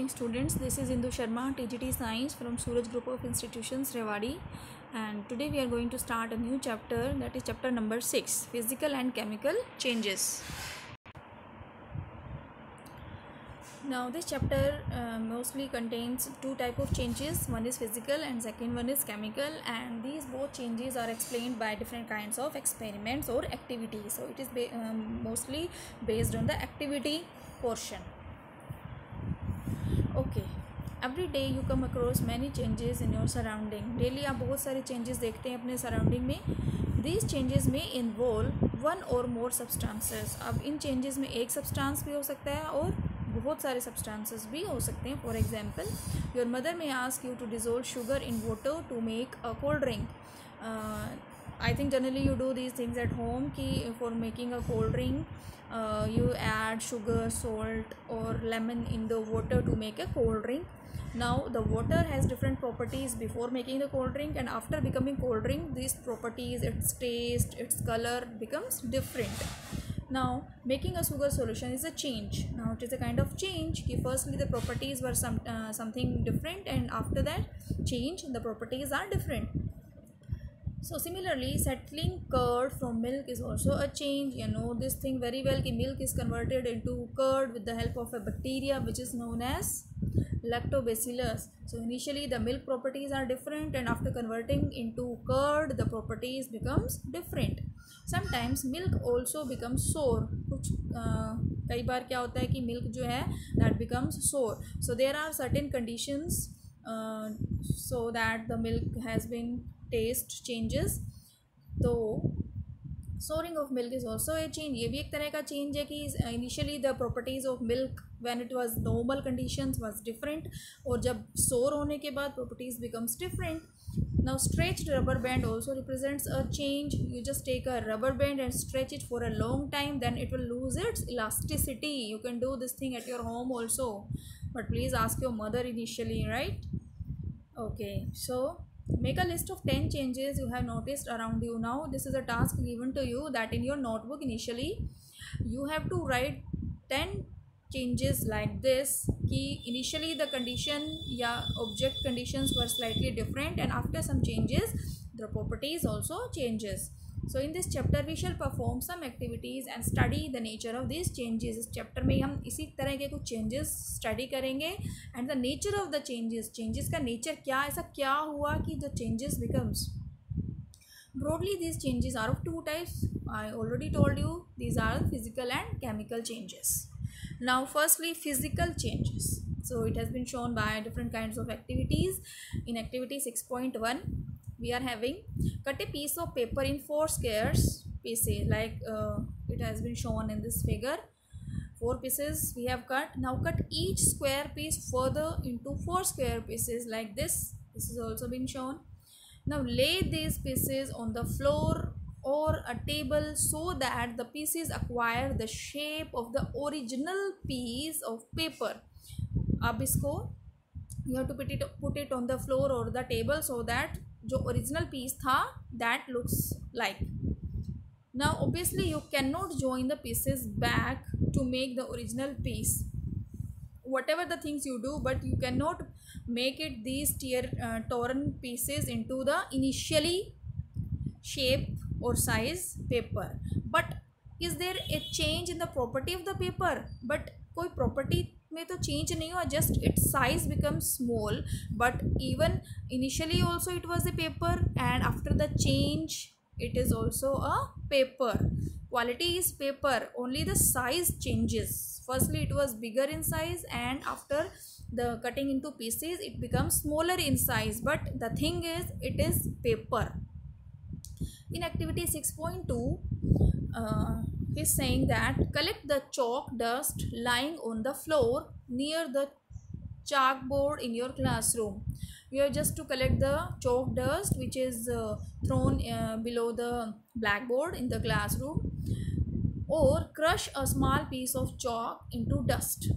morning students, this is Indu Sharma, TGT Science from Suraj Group of Institutions, Rewari, and today we are going to start a new chapter, that is chapter number 6, Physical and Chemical Changes. Now this chapter mostly contains two type of changes, one is physical and second one is chemical, and these both changes are explained by different kinds of experiments or activities. So it is mostly based on the activity portion. Okay every day you come across many changes in your surrounding. Daily आप बहुत सारे changes देखते हैं अपने surrounding में. These changes में involve one और मोर substances. अब इन चेंजेस में एक सब्सटेंस भी हो सकता है और बहुत सारे सब्सटेंसेस भी हो सकते हैं. For example, your mother may ask you to dissolve sugar in water to make a cold drink. I think generally you do these things at home ki for making a cold drink you add sugar, salt or lemon in the water to make a cold drink. Now the water has different properties before making the cold drink, and after becoming cold drink these properties, its taste, its color becomes different. Now making a sugar solution is a change. Now it is a kind of change ki firstly the properties were something different, and after that change the properties are different. So similarly, settling curd from milk is also a change. You know this thing very well कि milk is converted into curd with the help of a bacteria which is known as lactobacillus. So initially the milk properties are different, and after converting into curd the properties becomes different. Sometimes milk also becomes sour. कुछ कई बार क्या होता है कि milk जो है that becomes sour. So there are certain conditions so that the milk has been taste changes. तो souring of milk is also a change. ये भी एक तरह का change है कि initially the properties of milk when it was normal conditions was different, और जब sour होने के बाद properties becomes different. Now stretched rubber band also represents a change. You just take a rubber band and stretch it for a long time, then it will lose its elasticity. You can do this thing at your home also, but please ask your mother initially, right? Okay, so make a list of 10 changes you have noticed around you. Now this is a task given to you that in your notebook initially you have to write 10 changes like this कि initially the condition या object conditions were slightly different, and after some changes the properties also changes. So in this chapter we shall perform some activities and study the nature of these changes. इस chapter में हम इसी तरह के कुछ changes study करेंगे, and the nature of the changes का nature क्या, ऐसा क्या हुआ कि the changes becomes. Broadly these changes are of two types. I already told you these are physical and chemical changes. Now firstly physical changes. So it has been shown by different kinds of activities. In activity 6.1 we are having cut a piece of paper in 4 squares pieces, like it has been shown in this figure. 4 pieces we have cut. Now cut each square piece further into 4 square pieces like this. This is also been shown. Now lay these pieces on the floor or a table so that the pieces acquire the shape of the original piece of paper. अब इसको you have to put it on the floor or the table so that जो original piece था that looks like. Now obviously you cannot join the pieces back to make the original piece, whatever the things you do, but you cannot make it these torn pieces into the initially shape or size paper. But is there a change in the property of the paper? But कोई property में तो change नहीं हुआ, just its size becomes small, but even initially also it was a paper, and after the change it is also a paper. Quality is paper, only the size changes. Firstly it was bigger in size, and after the cutting into pieces it becomes smaller in size, but the thing is it is paper. In activity 6.2 is saying that collect the chalk dust lying on the floor near the chalkboard in your classroom. You have just to collect the chalk dust which is thrown below the blackboard in the classroom, or crush a small piece of chalk into dust,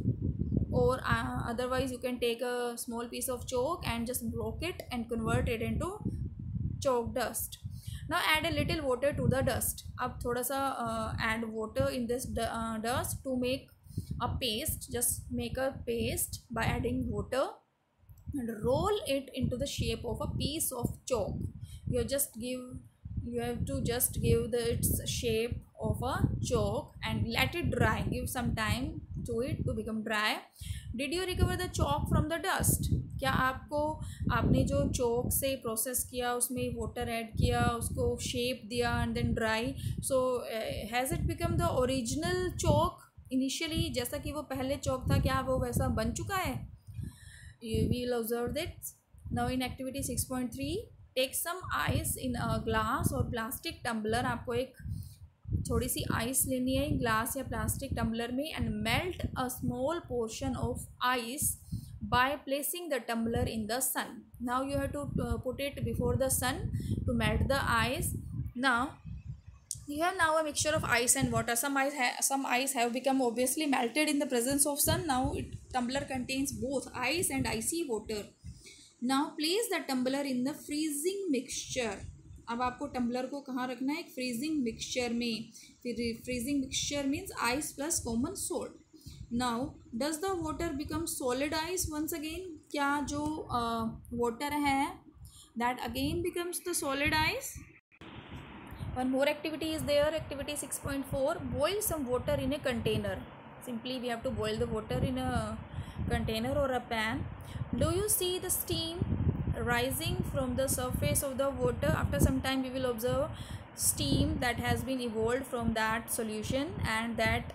or otherwise you can take a small piece of chalk and just broke it and convert it into chalk dust. Now add a little water to the dust. अब थोड़ा सा add water in this dust to make a paste. Just make a paste by adding water and roll it into the shape of a piece of chalk. You have to just give its shape of a chalk and let it dry. Give some time to it to become dry. Did you recover the chalk from the dust? क्या आपने जो चौक से process किया, उसमें water add किया, उसको shape दिया and then dry, so has it become the original chalk initially, जैसा कि वो पहले चौक था, क्या वो वैसा बन चुका है? You will observe that. Now in activity 6.3, take some ice in a glass or plastic tumbler. आपको एक थोड़ी सी आइस लेनी है ग्लास या प्लास्टिक टम्बलर में and melt a small portion of ice by placing the tumbler in the sun. Now you have to put it before the sun to melt the ice. Now you have now a mixture of ice and water. Some ice have become obviously melted in the presence of sun. Now tumbler contains both ice and icy water. Now place the tumbler in the freezing mixture. अब आपको tumbler को कहाँ रखना है? एक freezing mixture में. Freezing mixture means ice plus common salt. Now does the water become solid ice once again? क्या जो वाटर है that again becomes the solid ice? One more activity is there, activity 6.4. Boil some water in a container. Simply we have to boil the water in a container or a pan. Do you see the steam rising from the surface of the water? After some time we will observe steam that has been evolved from that solution and that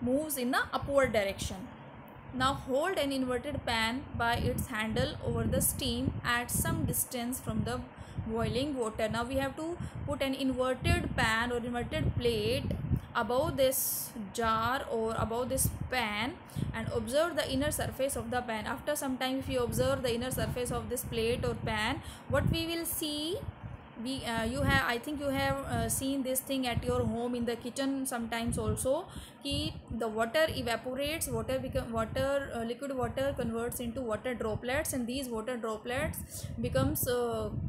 moves in the upward direction. Now hold an inverted pan by its handle over the steam at some distance from the boiling water. Now we have to put an inverted pan or inverted plate above this jar or above this pan and observe the inner surface of the pan. After some time, if you observe the inner surface of this plate or pan, what we will see, I think you have seen this thing at your home in the kitchen sometimes also, कि the water evaporates, liquid water converts into water droplets, and these water droplets becomes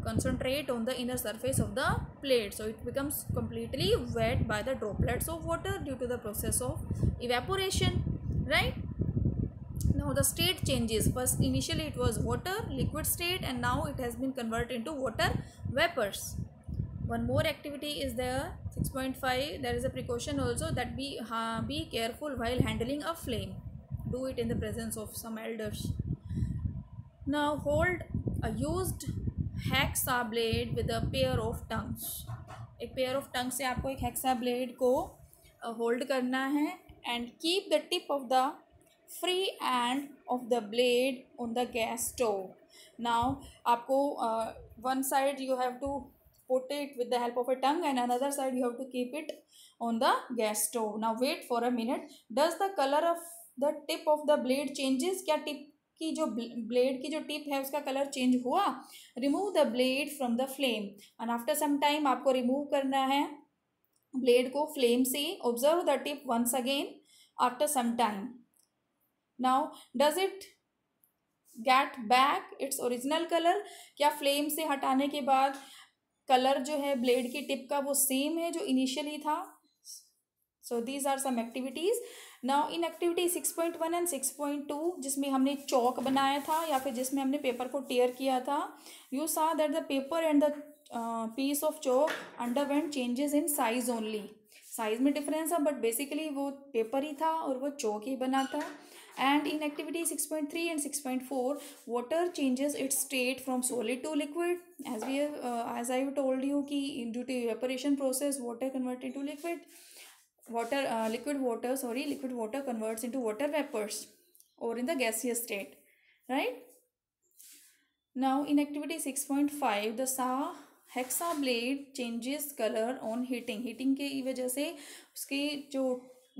concentrate on the inner surface of the plate, so it becomes completely wet by the droplets of water due to the process of evaporation, right? Now the state changes. First initially it was water liquid state and now it has been converted into water vapors. One more activity is there, 6.5. There is a precaution also that be careful while handling a flame. Do it in the presence of some elders. Now hold a used hacksaw blade with a pair of tongues. एक pair of tongues से आपको एक hacksaw blade को hold करना है and keep the tip of the free end of the blade on the gas stove. Now आपको one side you have to put it with the help of a tongue and another side you have to keep it on the gas stove. Now wait for a minute. Does the color of the tip of the blade changes? क्या tip की जो blade की जो tip है उसका colour change हुआ? Remove the blade from the flame and after some time आपको remove करना है ब्लेड को फ्लेम से. Observe the tip once again after some time. Now does it get back its original color? क्या flame से हटाने के बाद कलर जो है ब्लेड की टिप का वो सेम है जो इनिशियली था? So these are some activities. Now in activity 6.1 and 6.2 जिसमें हमने चौक बनाया था या फिर जिसमें हमने पेपर को टेयर किया था, you saw that the paper and the piece of chalk underwent changes in size only. Size में डिफरेंस था बट बेसिकली वो पेपर ही था और वो चौक ही बना था. And in activity 6.3 and 6.4, water changes its state from solid to liquid. As I have told you कि due to evaporation process, water converted to liquid. Liquid water converts into water vapors or in the gaseous state, right? Now in activity 6.5, the hacksaw blade changes color on heating. Heating की वजह से उसकी जो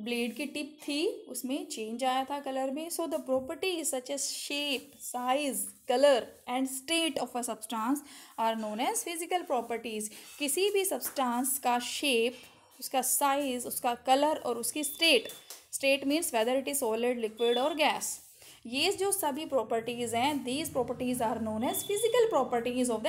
blade की tip थी उसमें change आया था कलर में. So the properties such as shape, size, colour and state of a substance are known as physical properties. किसी भी सब्सटेंस का शेप, उसका साइज, उसका कलर और उसकी state means whether it is solid, liquid और गैस, ये जो सभी प्रॉपर्टीज हैं, these properties are known as physical properties of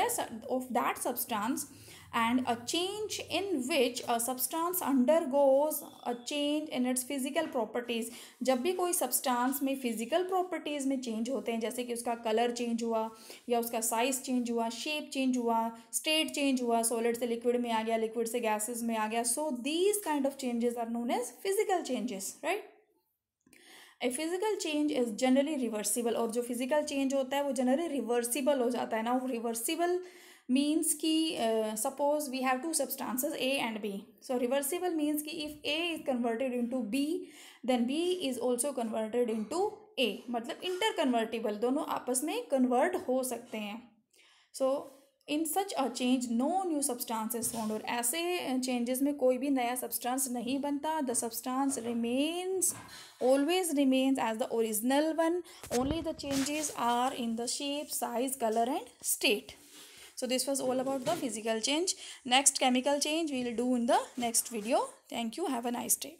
that substance and a change in which a substance undergoes a change in its physical properties. जब भी कोई substance में physical properties में change होते हैं, जैसे कि उसका color change हुआ या उसका size change हुआ, shape change हुआ, state change हुआ, solid से liquid में आ गया, liquid से gases में आ गया, so these kind of changes are known as physical changes, right? A physical change is generally reversible, और जो फिजिकल चेंज होता है वो जनरली रिवर्सिबल हो जाता है ना. रिवर्सिबल मीन्स कि suppose we have two substances A and B, so reversible means कि if A is converted into B then B is also converted into A, मतलब इंटर कन्वर्टिबल, दोनों आपस में कन्वर्ट हो सकते हैं. So in such a change no new substance is found, और ऐसे चेंजेस में कोई भी नया सब्सटेंस नहीं बनता. The substance remains always remains as the original one, only the changes are in the shape, size, color and state. So this was all about the physical change. Next chemical change we will do in the next video. Thank you, have a nice day.